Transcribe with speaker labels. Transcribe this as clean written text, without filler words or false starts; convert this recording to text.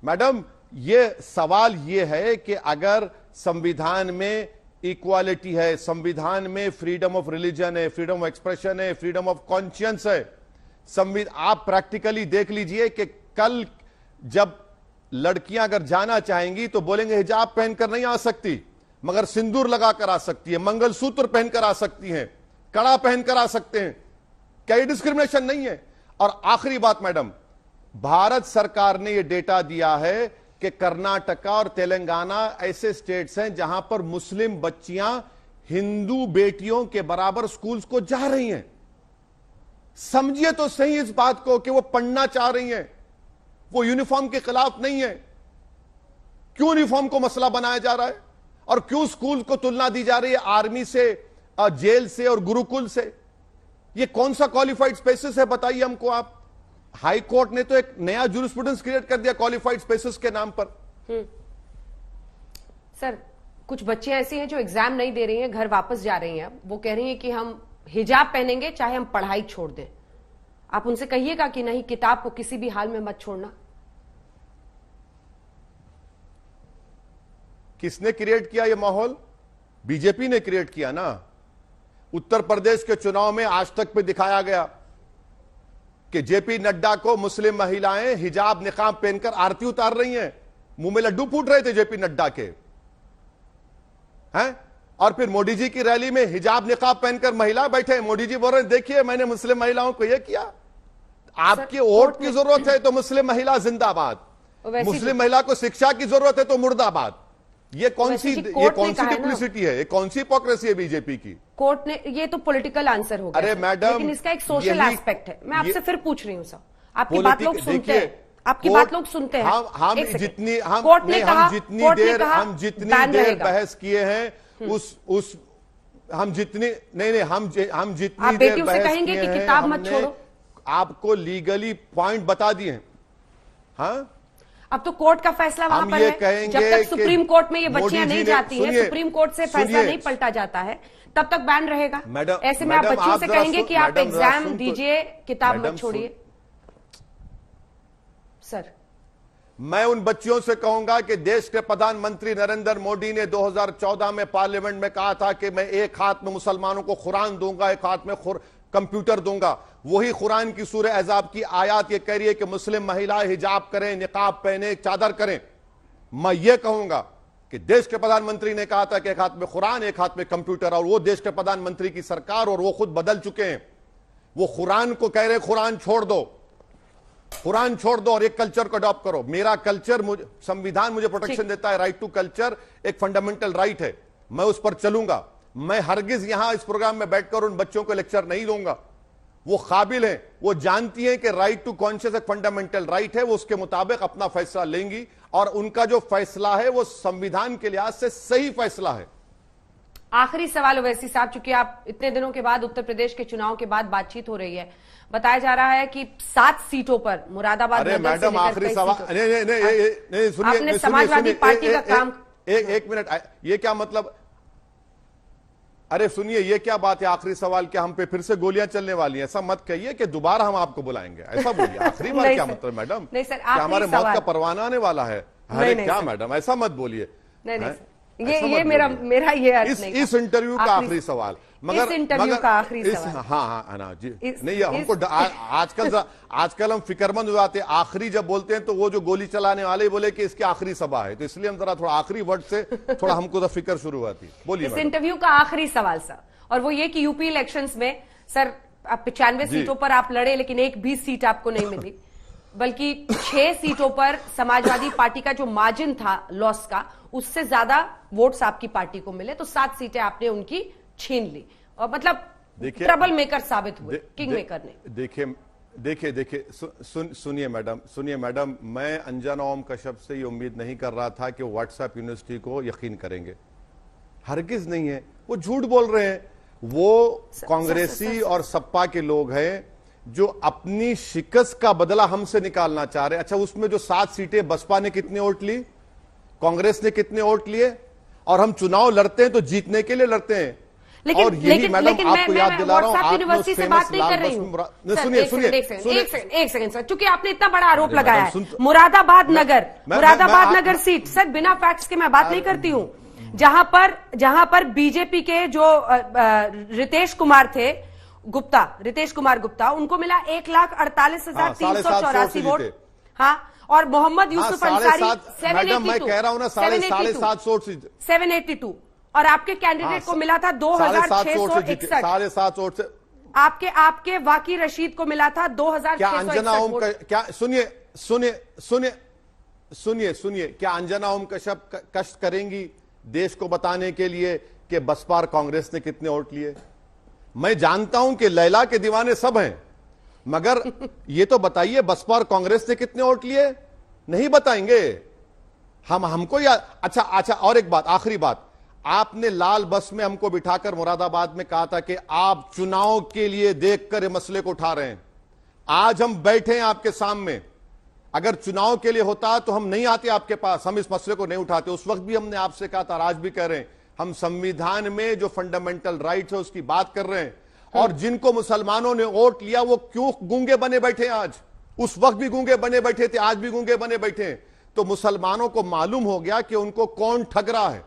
Speaker 1: Madam, ये सवाल ये है कि अगर संविधान में इक्वालिटी है, संविधान में फ्रीडम ऑफ रिलीजन है, फ्रीडम ऑफ एक्सप्रेशन है, फ्रीडम ऑफ कॉन्शियंस है, आप प्रैक्टिकली देख लीजिए कि कल जब लड़कियां अगर जाना चाहेंगी तो बोलेंगे हिजाब पहनकर नहीं आ सकती, मगर सिंदूर लगाकर आ सकती है, मंगलसूत्र पहनकर आ सकती हैं, कड़ा पहनकर आ सकते हैं। क्या ये डिस्क्रिमिनेशन नहीं है? और आखिरी बात मैडम, भारत सरकार ने यह डेटा दिया है कि कर्नाटका और तेलंगाना ऐसे स्टेट्स हैं जहां पर मुस्लिम बच्चियां हिंदू बेटियों के बराबर स्कूल्स को जा रही हैं। समझिए तो सही इस बात को कि वो पढ़ना चाह रही हैं, वो यूनिफॉर्म के खिलाफ नहीं है। क्यों यूनिफॉर्म को मसला बनाया जा रहा है और क्यों स्कूल को तुलना दी जा रही है आर्मी से, जेल से और गुरुकुल से? ये कौन सा क्वालिफाइड स्पेसिस है बताइए हमको आप। हाई कोर्ट ने तो एक नया जूरिस्प्रूडेंस क्रिएट कर दिया क्वालिफाइड स्पेसिस के नाम पर।
Speaker 2: सर, कुछ बच्चे ऐसी हैं जो एग्जाम नहीं दे रही हैं, घर वापस जा रही हैं, वो कह रही हैं कि हम हिजाब पहनेंगे चाहे हम पढ़ाई छोड़ दें। आप उनसे कहिएगा कि नहीं, किताब को किसी भी हाल में मत छोड़ना।
Speaker 1: किसने क्रिएट किया यह माहौल? बीजेपी ने क्रिएट किया ना। उत्तर प्रदेश के चुनाव में आज तक पे दिखाया गया कि जेपी नड्डा को मुस्लिम महिलाएं हिजाब निकाब पहनकर आरती उतार रही हैं। मुंह में लड्डू फूट रहे थे जेपी नड्डा के, हैं? और फिर मोदी जी की रैली में हिजाब निकाब पहनकर महिला बैठे, मोदी जी बोल रहे हैं देखिए मैंने मुस्लिम महिलाओं को यह किया। आपके वोट की जरूरत है तो मुस्लिम महिला जिंदाबाद, मुस्लिम महिला को शिक्षा की जरूरत है तो मुर्दाबाद। ये कौन सी डिप्लिसिटी है? ये कौन सी हिपोक्रेसी है बीजेपी की?
Speaker 2: कोर्ट ने, ये तो पॉलिटिकल आंसर हो गया।
Speaker 1: अरे मैडम,
Speaker 2: लेकिन इसका एक सोशल एस्पेक्ट है। मैं आपसे फिर पूछ रही हूँ सर, आपकी बात लोग सुनते हैं, आपकी बात लोग सुनते हैं।
Speaker 1: हम जितनी
Speaker 2: कोर्ट ने कहा,
Speaker 1: हम जितनी देर बहस किए हैं उस हम जितनी नहीं हम जितनी देर बहस
Speaker 2: कहेंगे कि किताब मत छोड़ो,
Speaker 1: आपको लीगली पॉइंट बता दिए। हाँ,
Speaker 2: अब तो कोर्ट का फैसला वहां पर है। जब तक सुप्रीम कोर्ट में ये बच्चियां नहीं जाती हैं, सुप्रीम कोर्ट से फैसला नहीं पलटा जाता है, तब तक बैन रहेगा। ऐसे में आप बच्चों से कहेंगे कि आप एग्जाम दीजिए, किताब मत छोड़िए। सर,
Speaker 1: मैं उन बच्चियों से कहूंगा कि देश के प्रधानमंत्री नरेंद्र मोदी ने 2014 में पार्लियामेंट में कहा था कि मैं एक हाथ में मुसलमानों को कुरान दूंगा, एक हाथ में कंप्यूटर दूंगा। वही कुरान की सूरह अहज़ाब की आयत ये कह रही है कि मुस्लिम महिलाएं हिजाब करें, निकाब पहने, चादर करें। मैं ये कहूंगा कि देश के प्रधानमंत्री ने कहा था कि एक हाथ में कुरान, एक हाथ में कंप्यूटर, और वो देश के प्रधानमंत्री की सरकार और वो खुद बदल चुके हैं। वो कुरान को कह रहे कुरान छोड़ दो, कुरान छोड़ दो और एक कल्चर को अडॉप्ट करो। मेरा कल्चर, संविधान मुझे प्रोटेक्शन देता है, राइट टू कल्चर एक फंडामेंटल राइट है, मैं उस पर चलूंगा। मैं हरगिज यहां इस प्रोग्राम में बैठकर उन बच्चों को लेक्चर नहीं दूंगा। वो काबिल हैं, वो जानती हैं कि राइट टू कॉन्शियस एक फंडामेंटल राइट है, वो उसके मुताबिक अपना फैसला लेंगी और उनका जो फैसला है वो संविधान के लिहाज से सही फैसला है।
Speaker 2: आखिरी सवाल ओवैसी साहब, चूंकि आप इतने दिनों के बाद उत्तर प्रदेश के चुनाव के बाद बातचीत हो रही है, बताया जा रहा है कि 7 सीटों पर मुरादाबाद,
Speaker 1: मैडम आखिरी सवाल, नहीं सुनिए,
Speaker 2: आपने समाजवादी पार्टी का काम,
Speaker 1: एक मिनट, ये क्या मतलब? अरे सुनिए, ये क्या बात है? आखिरी सवाल क्या हम पे फिर से गोलियां चलने वाली हैं? ऐसा मत कहिए कि दोबारा हम आपको बुलाएंगे, ऐसा बोलिए। आखिरी बार क्या मतलब मैडम?
Speaker 2: नहीं सर,
Speaker 1: क्या हमारे मौत का परवाना आने वाला है? अरे क्या मैडम, ऐसा मत बोलिए।
Speaker 2: ये मेरा ये अर्थ नहीं।
Speaker 1: इस इंटरव्यू का आखिरी सवाल, मगर
Speaker 2: इस इंटरव्यू का आखिरी सवाल,
Speaker 1: हाँ ना जी, नहीं हमको आजकल हम फिक्रमंद हो जाते हैं। आखिरी जब बोलते हैं तो वो जो गोली चलाने वाले बोले कि इसकी आखिरी सभा है, तो इसलिए हम जरा थोड़ा आखिरी वर्ड से थोड़ा हमको तो फिक्र शुरू हुई। बोलिए।
Speaker 2: इस इंटरव्यू का आखिरी सवाल सर, और वो ये कि यूपी इलेक्शंस में सर 95 सीटों पर आप लड़े, लेकिन एक भी सीट आपको नहीं मिली, बल्कि 6 सीटों पर समाजवादी पार्टी का जो मार्जिन था लॉस का, उससे ज्यादा वोट्स आपकी पार्टी को मिले, तो 7 सीटें आपने उनकी छीन ली और मतलब ट्रबल मेकर साबित हुए, किंग मेकर ने।
Speaker 1: देखिए सुनिए मैडम, मैं अंजना ओम कश्यप से ये उम्मीद नहीं कर रहा था कि वो व्हाट्सएप यूनिवर्सिटी को यकीन करेंगे। हरगिज नहीं है, वो झूठ बोल रहे हैं। वो कांग्रेसी और सपा के लोग हैं जो अपनी शिकस्त का बदला हमसे निकालना चाह रहे हैं। अच्छा, उसमें जो 7 सीटें बसपा ने कितने वोट ली, कांग्रेस ने कितने वोट लिए? और हम चुनाव लड़ते हैं तो जीतने के लिए लड़ते हैं।
Speaker 2: लेकिन
Speaker 1: और यही
Speaker 2: लेकिन
Speaker 1: मैडम
Speaker 2: लेकिन
Speaker 1: आपको याद दिला रहा हूं,
Speaker 2: व्हाट्सएप
Speaker 1: आपने
Speaker 2: यूनिवर्सिटी
Speaker 1: उस
Speaker 2: से
Speaker 1: फेमस
Speaker 2: बात नहीं कर
Speaker 1: लाल
Speaker 2: रही
Speaker 1: बस
Speaker 2: हूँ
Speaker 1: में
Speaker 2: सर,
Speaker 1: सुनिए
Speaker 2: एक
Speaker 1: सुनिए
Speaker 2: सेकंड
Speaker 1: सुनिए
Speaker 2: एक सेकंड सर, क्योंकि आपने इतना बड़ा आरोप
Speaker 1: नहीं,
Speaker 2: लगाया
Speaker 1: मैडम,
Speaker 2: है मुरादाबाद नगर,
Speaker 1: मैं-
Speaker 2: मुरादाबाद
Speaker 1: मैं-
Speaker 2: नगर सीट, सर बिना फैक्ट्स के मैं बात नहीं करती हूँ, जहां पर बीजेपी के जो रितेश कुमार थे गुप्ता, रितेश कुमार गुप्ता, उनको मिला 1,48,384 वोट।
Speaker 1: जीते।
Speaker 2: हाँ, और मोहम्मद यूसुफ अंसारी
Speaker 1: मैडम मैं कह रहा हूं ना 7.5
Speaker 2: 782, और आपके कैंडिडेट को मिला था 2,661।
Speaker 1: 7.5 वोट से
Speaker 2: आपके वाकी रशीद को मिला था 2,661
Speaker 1: क्या अंजना ओम
Speaker 2: वोट।
Speaker 1: क्या सुनिए सुनिए सुनिए सुनिए सुनिए क्या अंजना ओम कश्यप कष्ट करेंगी देश को बताने के लिए कि बसपा और कांग्रेस ने कितने वोट लिए? मैं जानता हूं कि लैला के दीवाने सब हैं, मगर ये तो बताइए बसपा और कांग्रेस ने कितने वोट लिए? नहीं बताएंगे हमको याद। अच्छा अच्छा, और एक बात, आखिरी बात, आपने लाल बस में हमको बिठाकर मुरादाबाद में कहा था कि आप चुनाव के लिए देखकर ये मसले को उठा रहे हैं। आज हम बैठे हैं आपके सामने, अगर चुनाव के लिए होता तो हम नहीं आते आपके पास, हम इस मसले को नहीं उठाते। उस वक्त भी हमने आपसे कहा था, आज भी कह रहे हैं, हम संविधान में जो फंडामेंटल राइट्स है उसकी बात कर रहे हैं। और जिनको मुसलमानों ने वोट लिया वो क्यों गूंगे बने बैठे हैं आज? उस वक्त भी गूंगे बने बैठे थे, आज भी गूंगे बने बैठे हैं। तो मुसलमानों को मालूम हो गया कि उनको कौन ठग रहा है।